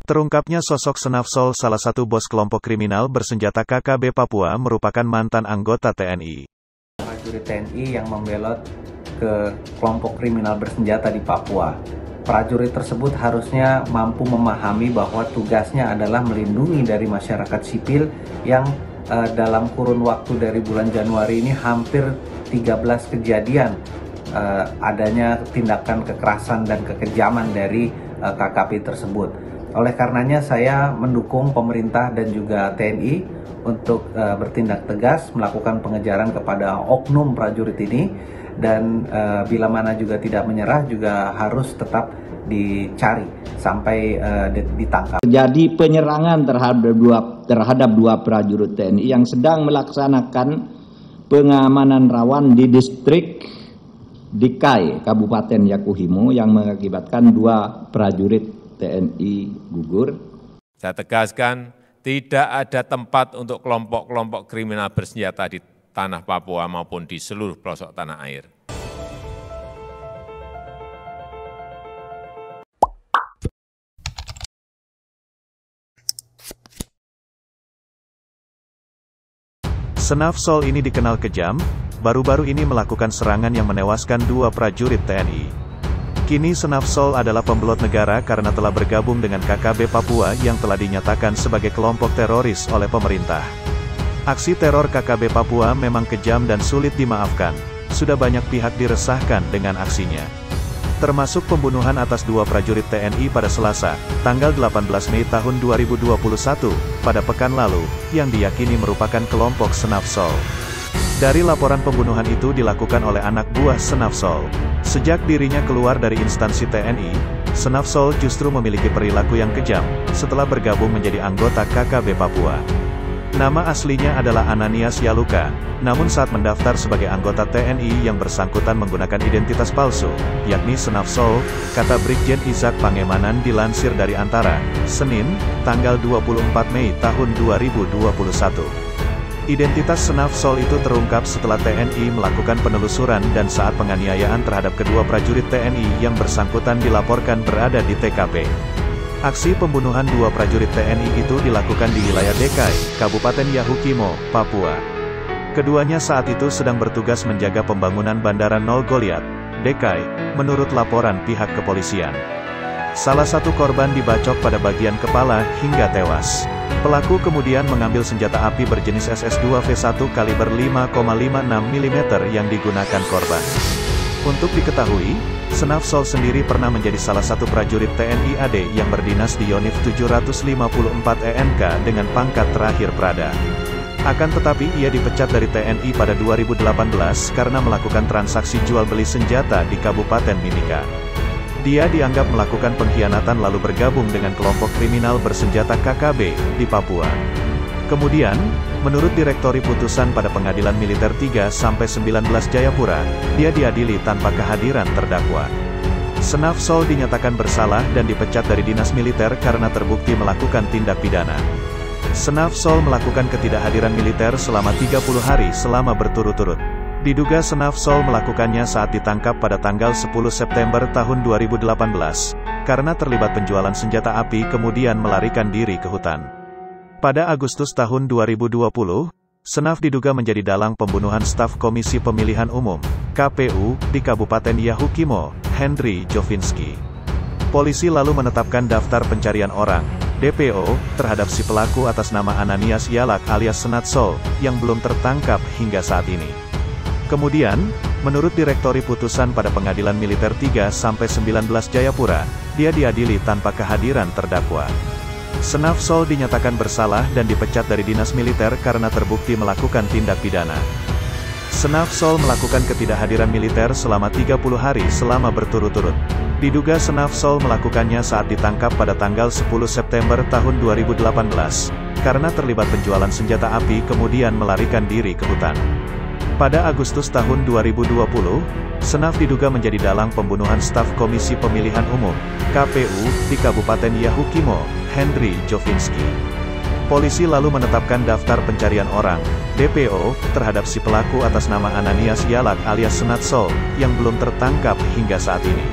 Terungkapnya sosok Senafsol, salah satu bos kelompok kriminal bersenjata KKB Papua, merupakan mantan anggota TNI. Prajurit TNI yang membelot ke kelompok kriminal bersenjata di Papua. Prajurit tersebut harusnya mampu memahami bahwa tugasnya adalah melindungi dari masyarakat sipil yang dalam kurun waktu dari bulan Januari ini hampir 13 kejadian adanya tindakan kekerasan dan kekejaman dari KKP tersebut. Oleh karenanya saya mendukung pemerintah dan juga TNI untuk bertindak tegas melakukan pengejaran kepada oknum prajurit ini, dan bila mana juga tidak menyerah juga harus tetap dicari sampai ditangkap. Terjadi penyerangan terhadap dua prajurit TNI yang sedang melaksanakan pengamanan rawan di distrik Dikai, Kabupaten Yakuhimo, yang mengakibatkan dua prajurit TNI gugur. Saya tegaskan, tidak ada tempat untuk kelompok-kelompok kriminal bersenjata di tanah Papua maupun di seluruh pelosok tanah air. Senafsol ini dikenal kejam, baru-baru ini melakukan serangan yang menewaskan dua prajurit TNI. Kini Senafsol adalah pembelot negara karena telah bergabung dengan KKB Papua yang telah dinyatakan sebagai kelompok teroris oleh pemerintah. Aksi teror KKB Papua memang kejam dan sulit dimaafkan. Sudah banyak pihak diresahkan dengan aksinya, termasuk pembunuhan atas dua prajurit TNI pada Selasa, tanggal 18 Mei tahun 2021, pada pekan lalu, yang diyakini merupakan kelompok Senafsol. Dari laporan pembunuhan itu dilakukan oleh anak buah Senafsol. Sejak dirinya keluar dari instansi TNI, Senafsol justru memiliki perilaku yang kejam, setelah bergabung menjadi anggota KKB Papua. Nama aslinya adalah Ananias Yaluka, namun saat mendaftar sebagai anggota TNI yang bersangkutan menggunakan identitas palsu, yakni Senafsol, kata Brigjen Izak Pangemanan dilansir dari Antara, Senin, tanggal 24 Mei tahun 2021. Identitas Senafsol itu terungkap setelah TNI melakukan penelusuran dan saat penganiayaan terhadap kedua prajurit TNI yang bersangkutan dilaporkan berada di TKP. Aksi pembunuhan dua prajurit TNI itu dilakukan di wilayah Dekai, Kabupaten Yahukimo, Papua. Keduanya saat itu sedang bertugas menjaga pembangunan Bandara Nol Goliat, Dekai, menurut laporan pihak kepolisian. Salah satu korban dibacok pada bagian kepala hingga tewas. Pelaku kemudian mengambil senjata api berjenis SS2V1 kaliber 5,56 mm yang digunakan korban. Untuk diketahui, Senafsol sendiri pernah menjadi salah satu prajurit TNI AD yang berdinas di Yonif 754 ENK dengan pangkat terakhir Prada. Akan tetapi ia dipecat dari TNI pada 2018 karena melakukan transaksi jual beli senjata di Kabupaten Mimika. Dia dianggap melakukan pengkhianatan lalu bergabung dengan kelompok kriminal bersenjata KKB di Papua. Kemudian, menurut Direktori Putusan pada Pengadilan Militer 3-19 Jayapura, dia diadili tanpa kehadiran terdakwa. Senafsol dinyatakan bersalah dan dipecat dari dinas militer karena terbukti melakukan tindak pidana. Senafsol melakukan ketidakhadiran militer selama 30 hari selama berturut-turut. Diduga Senafsol melakukannya saat ditangkap pada tanggal 10 September tahun 2018, karena terlibat penjualan senjata api kemudian melarikan diri ke hutan. Pada Agustus tahun 2020, Senaf diduga menjadi dalang pembunuhan staf Komisi Pemilihan Umum, KPU, di Kabupaten Yahukimo, Henry Jovinski. Polisi lalu menetapkan daftar pencarian orang, DPO, terhadap si pelaku atas nama Ananias Yalak alias Senafsol, yang belum tertangkap hingga saat ini. Kemudian, menurut Direktori Putusan pada Pengadilan Militer 3-19 Jayapura, dia diadili tanpa kehadiran terdakwa. Senafsol dinyatakan bersalah dan dipecat dari dinas militer karena terbukti melakukan tindak pidana. Senafsol melakukan ketidakhadiran militer selama 30 hari selama berturut-turut. Diduga Senafsol melakukannya saat ditangkap pada tanggal 10 September tahun 2018, karena terlibat penjualan senjata api kemudian melarikan diri ke hutan. Pada Agustus tahun 2020, Senaf diduga menjadi dalang pembunuhan staf Komisi Pemilihan Umum, KPU, di Kabupaten Yahukimo, Henry Jovinski. Polisi lalu menetapkan daftar pencarian orang, DPO, terhadap si pelaku atas nama Ananias Yalak alias Senafsol, yang belum tertangkap hingga saat ini.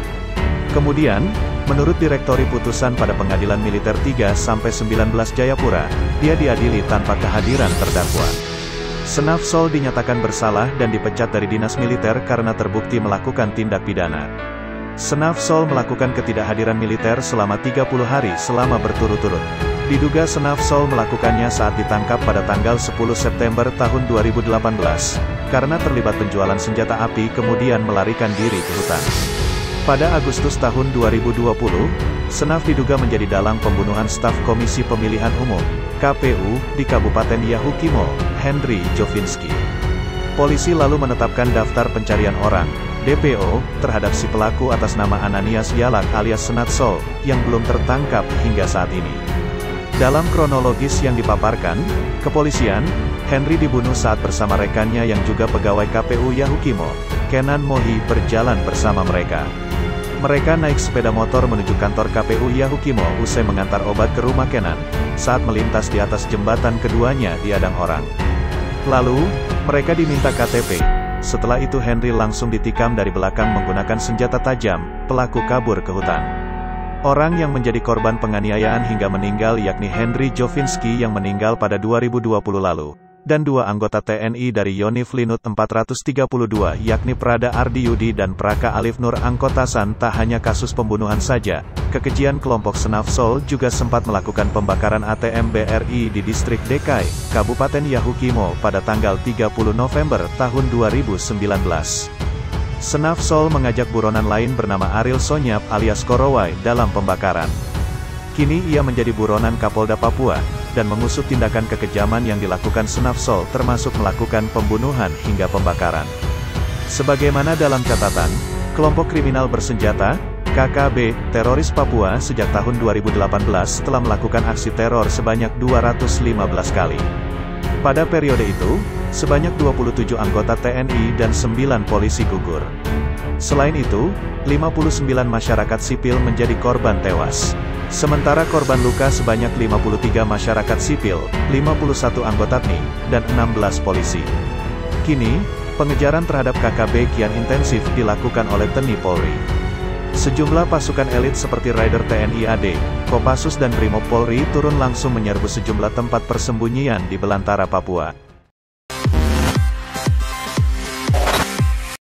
Kemudian, Menurut Direktori Putusan pada Pengadilan Militer 3-19 Jayapura, dia diadili tanpa kehadiran terdakwa. Senaf Sol dinyatakan bersalah dan dipecat dari dinas militer karena terbukti melakukan tindak pidana. Senaf Sol melakukan ketidakhadiran militer selama 30 hari selama berturut-turut. Diduga Senaf Sol melakukannya saat ditangkap pada tanggal 10 September tahun 2018, karena terlibat penjualan senjata api kemudian melarikan diri ke hutan. Pada Agustus tahun 2020, Senaf diduga menjadi dalang pembunuhan staf Komisi Pemilihan Umum, KPU, di Kabupaten Yahukimo, Henry Jovinski. Polisi lalu menetapkan daftar pencarian orang, DPO, terhadap si pelaku atas nama Ananias Yalak alias Senaf Sol, yang belum tertangkap hingga saat ini. Dalam kronologis yang dipaparkan, kepolisian, Henry dibunuh saat bersama rekannya yang juga pegawai KPU Yahukimo, Kenan Mohi berjalan bersama mereka. Mereka naik sepeda motor menuju kantor KPU Yahukimo usai mengantar obat ke rumah Kenan, saat melintas di atas jembatan keduanya diadang orang. Lalu, mereka diminta KTP. Setelah itu Henry langsung ditikam dari belakang menggunakan senjata tajam, pelaku kabur ke hutan. Orang yang menjadi korban penganiayaan hingga meninggal yakni Henry Jovinski yang meninggal pada 2020 lalu, dan dua anggota TNI dari Yonif Linut 432 yakni Prada Ardiyudi dan Praka Alif Nur Angkotasan. Tak hanya kasus pembunuhan saja, kekejian kelompok Senaf Sol juga sempat melakukan pembakaran ATM BRI di distrik Dekai, Kabupaten Yahukimo pada tanggal 30 November tahun 2019. Senaf Sol mengajak buronan lain bernama Ariel Sonyap alias Korowai dalam pembakaran. Kini ia menjadi buronan Kapolda Papua, dan mengusut tindakan kekejaman yang dilakukan Senaf Sol termasuk melakukan pembunuhan hingga pembakaran. Sebagaimana dalam catatan, kelompok kriminal bersenjata, KKB, teroris Papua sejak tahun 2018 telah melakukan aksi teror sebanyak 215 kali. Pada periode itu, sebanyak 27 anggota TNI dan 9 polisi gugur. Selain itu, 59 masyarakat sipil menjadi korban tewas. Sementara korban luka sebanyak 53 masyarakat sipil, 51 anggota TNI, dan 16 polisi. Kini, pengejaran terhadap KKB kian intensif dilakukan oleh TNI Polri. Sejumlah pasukan elit seperti Raider TNI AD, Kopassus dan Brimob Polri turun langsung menyerbu sejumlah tempat persembunyian di belantara Papua.